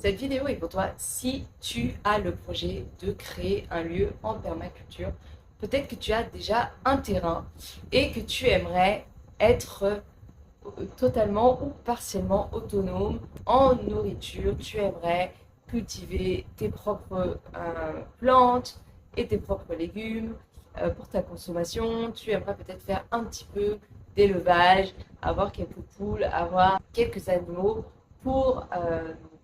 Cette vidéo est pour toi si tu as le projet de créer un lieu en permaculture. Peut-être que tu as déjà un terrain et que tu aimerais être totalement ou partiellement autonome en nourriture. Tu aimerais cultiver tes propres plantes et tes propres légumes pour ta consommation. Tu aimerais peut-être faire un petit peu d'élevage, avoir quelques poules, avoir quelques animaux pour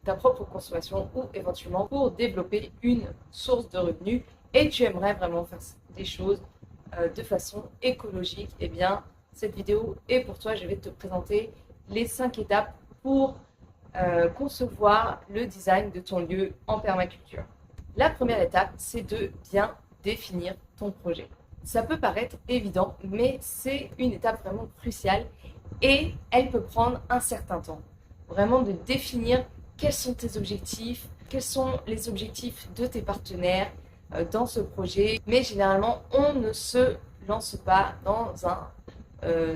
ta propre consommation ou éventuellement pour développer une source de revenus et tu aimerais vraiment faire des choses de façon écologique, eh bien, cette vidéo est pour toi. Je vais te présenter les 5 étapes pour concevoir le design de ton lieu en permaculture. La première étape, c'est de bien définir ton projet. Ça peut paraître évident, mais c'est une étape vraiment cruciale et elle peut prendre un certain temps. Vraiment de définir quels sont tes objectifs, quels sont les objectifs de tes partenaires dans ce projet. Mais généralement, on ne se lance pas dans un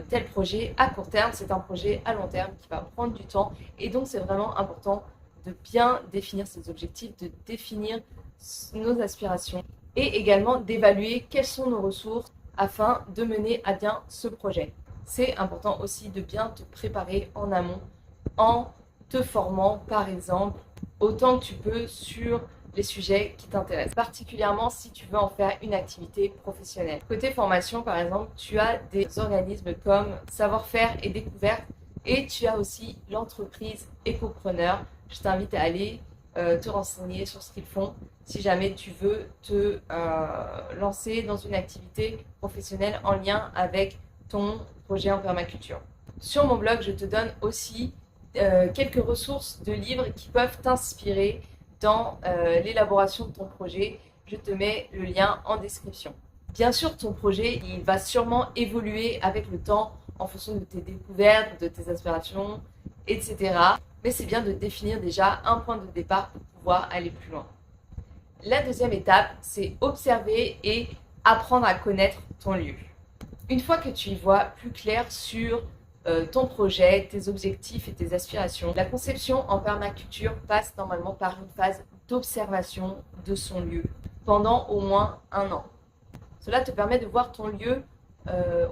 tel projet à court terme, c'est un projet à long terme qui va prendre du temps et donc c'est vraiment important de bien définir ses objectifs, de définir nos aspirations et également d'évaluer quelles sont nos ressources afin de mener à bien ce projet. C'est important aussi de bien te préparer en amont en te formant par exemple autant que tu peux sur les sujets qui t'intéressent, particulièrement si tu veux en faire une activité professionnelle. Côté formation, par exemple, tu as des organismes comme Savoir-faire et Découverte et tu as aussi l'entreprise Écopreneur. Je t'invite à aller te renseigner sur ce qu'ils font si jamais tu veux te lancer dans une activité professionnelle en lien avec ton projet en permaculture. Sur mon blog, je te donne aussi quelques ressources de livres qui peuvent t'inspirer dans l'élaboration de ton projet. Je te mets le lien en description. Bien sûr, ton projet, il va sûrement évoluer avec le temps en fonction de tes découvertes, de tes aspirations, etc. Mais c'est bien de définir déjà un point de départ pour pouvoir aller plus loin. La deuxième étape, c'est observer et apprendre à connaître ton lieu. Une fois que tu y vois plus clair sur ton projet, tes objectifs et tes aspirations, la conception en permaculture passe normalement par une phase d'observation de son lieu pendant au moins un an. Cela te permet de voir ton lieu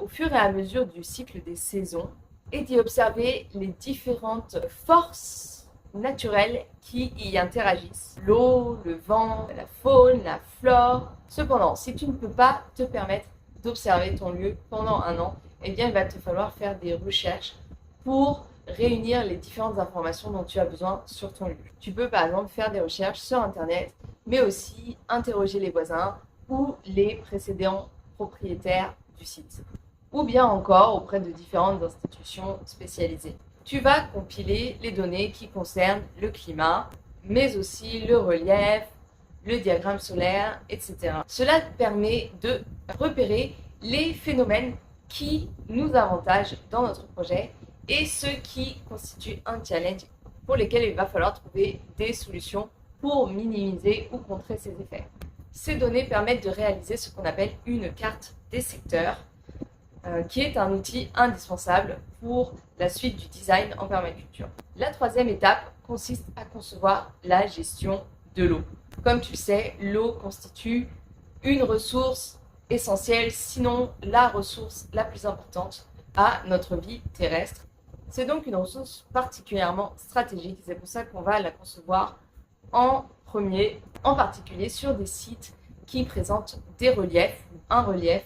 au fur et à mesure du cycle des saisons et d'y observer les différentes forces naturelles qui y interagissent. L'eau, le vent, la faune, la flore. Cependant, si tu ne peux pas te permettre d'observer ton lieu pendant un an, eh bien, il va te falloir faire des recherches pour réunir les différentes informations dont tu as besoin sur ton lieu. Tu peux par exemple faire des recherches sur Internet, mais aussi interroger les voisins ou les précédents propriétaires du site, ou bien encore auprès de différentes institutions spécialisées. Tu vas compiler les données qui concernent le climat, mais aussi le relief, le diagramme solaire, etc. Cela permet de repérer les phénomènes qui nous avantagent dans notre projet et ceux qui constituent un challenge pour lesquels il va falloir trouver des solutions pour minimiser ou contrer ces effets. Ces données permettent de réaliser ce qu'on appelle une carte des secteurs, qui est un outil indispensable pour la suite du design en permaculture. La troisième étape consiste à concevoir la gestion de l'eau. Comme tu le sais, l'eau constitue une ressource essentielle, sinon la ressource la plus importante à notre vie terrestre. C'est donc une ressource particulièrement stratégique, c'est pour ça qu'on va la concevoir en premier, en particulier sur des sites qui présentent des reliefs ou un relief.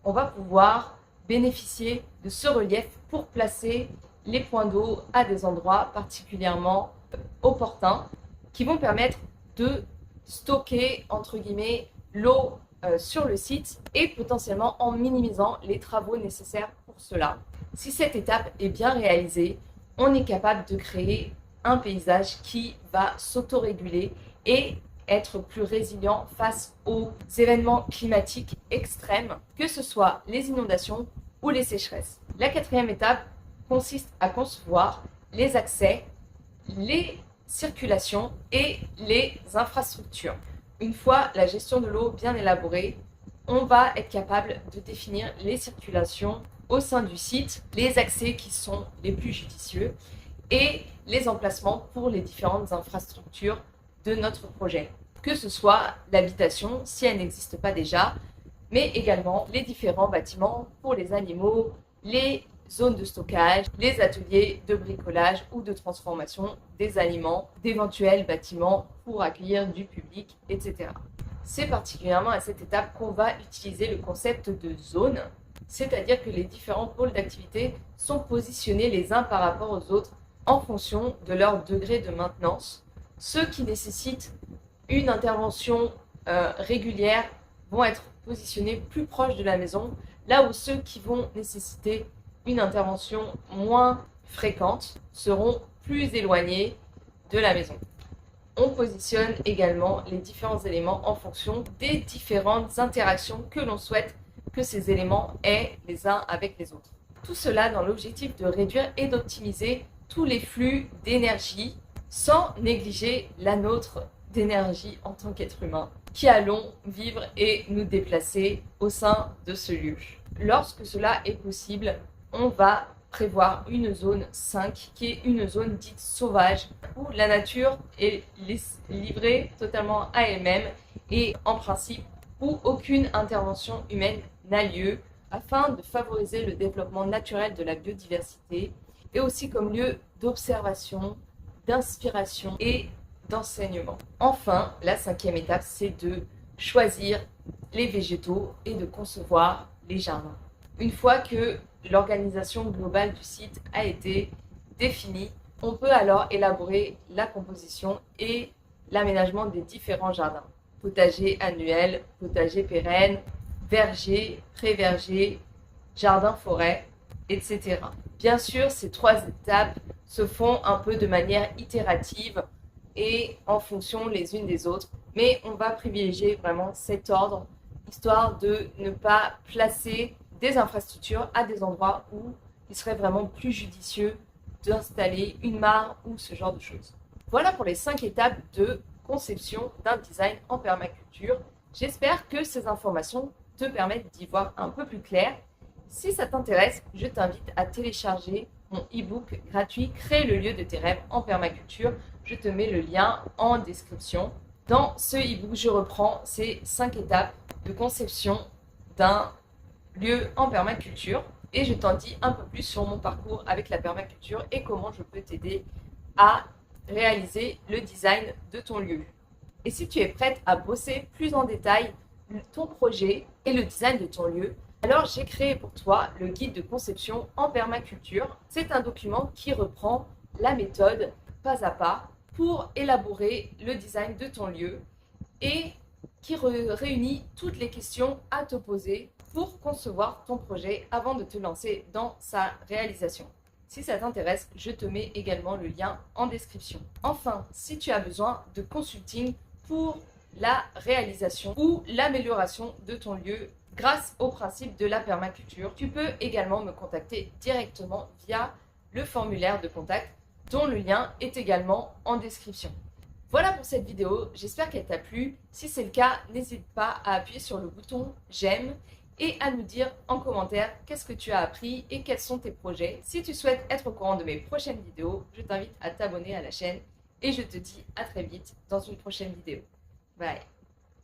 On va pouvoir bénéficier de ce relief pour placer les points d'eau à des endroits particulièrement opportuns qui vont permettre de stocker entre guillemets l'eau sur le site et potentiellement en minimisant les travaux nécessaires pour cela. Si cette étape est bien réalisée, on est capable de créer un paysage qui va s'autoréguler et être plus résilient face aux événements climatiques extrêmes, que ce soit les inondations ou les sécheresses. La quatrième étape consiste à concevoir les accès, les circulations et les infrastructures. Une fois la gestion de l'eau bien élaborée, on va être capable de définir les circulations au sein du site, les accès qui sont les plus judicieux et les emplacements pour les différentes infrastructures de notre projet. Que ce soit l'habitation, si elle n'existe pas déjà, mais également les différents bâtiments pour les animaux, les zones de stockage, les ateliers de bricolage ou de transformation des aliments, d'éventuels bâtiments pour accueillir du public, etc. C'est particulièrement à cette étape qu'on va utiliser le concept de zone, c'est-à-dire que les différents pôles d'activité sont positionnés les uns par rapport aux autres en fonction de leur degré de maintenance. Ceux qui nécessitent une intervention régulière vont être positionnés plus proches de la maison, là où ceux qui vont nécessiter une intervention moins fréquente seront plus éloignés de la maison. On positionne également les différents éléments en fonction des différentes interactions que l'on souhaite que ces éléments aient les uns avec les autres. Tout cela dans l'objectif de réduire et d'optimiser tous les flux d'énergie sans négliger la nôtre d'énergie en tant qu'être humain qui allons vivre et nous déplacer au sein de ce lieu. Lorsque cela est possible, on va prévoir une zone 5 qui est une zone dite sauvage où la nature est livrée totalement à elle-même et en principe où aucune intervention humaine n'a lieu afin de favoriser le développement naturel de la biodiversité et aussi comme lieu d'observation, d'inspiration et d'enseignement. Enfin, la 5e étape, c'est de choisir les végétaux et de concevoir les jardins. Une fois que l'organisation globale du site a été définie, on peut alors élaborer la composition et l'aménagement des différents jardins. Potager annuel, potager pérenne, verger, pré-verger, jardin-forêt, etc. Bien sûr, ces 3 étapes se font un peu de manière itérative et en fonction les unes des autres, mais on va privilégier vraiment cet ordre, histoire de ne pas placer des infrastructures à des endroits où il serait vraiment plus judicieux d'installer une mare ou ce genre de choses. Voilà pour les 5 étapes de conception d'un design en permaculture. J'espère que ces informations te permettent d'y voir un peu plus clair. Si ça t'intéresse, je t'invite à télécharger mon e-book gratuit Crée le lieu de tes rêves en permaculture. Je te mets le lien en description. Dans ce e-book, je reprends ces 5 étapes de conception d'un lieu en permaculture et je t'en dis un peu plus sur mon parcours avec la permaculture et comment je peux t'aider à réaliser le design de ton lieu. Et si tu es prête à bosser plus en détail ton projet et le design de ton lieu, alors j'ai créé pour toi le guide de conception en permaculture. C'est un document qui reprend la méthode pas à pas pour élaborer le design de ton lieu et qui réunit toutes les questions à te poser pour concevoir ton projet avant de te lancer dans sa réalisation. Si ça t'intéresse, je te mets également le lien en description. Enfin, si tu as besoin de consulting pour la réalisation ou l'amélioration de ton lieu grâce au principe de la permaculture, tu peux également me contacter directement via le formulaire de contact dont le lien est également en description. Voilà pour cette vidéo, j'espère qu'elle t'a plu. Si c'est le cas, n'hésite pas à appuyer sur le bouton j'aime et à nous dire en commentaire qu'est-ce que tu as appris et quels sont tes projets. Si tu souhaites être au courant de mes prochaines vidéos, je t'invite à t'abonner à la chaîne et je te dis à très vite dans une prochaine vidéo. Bye.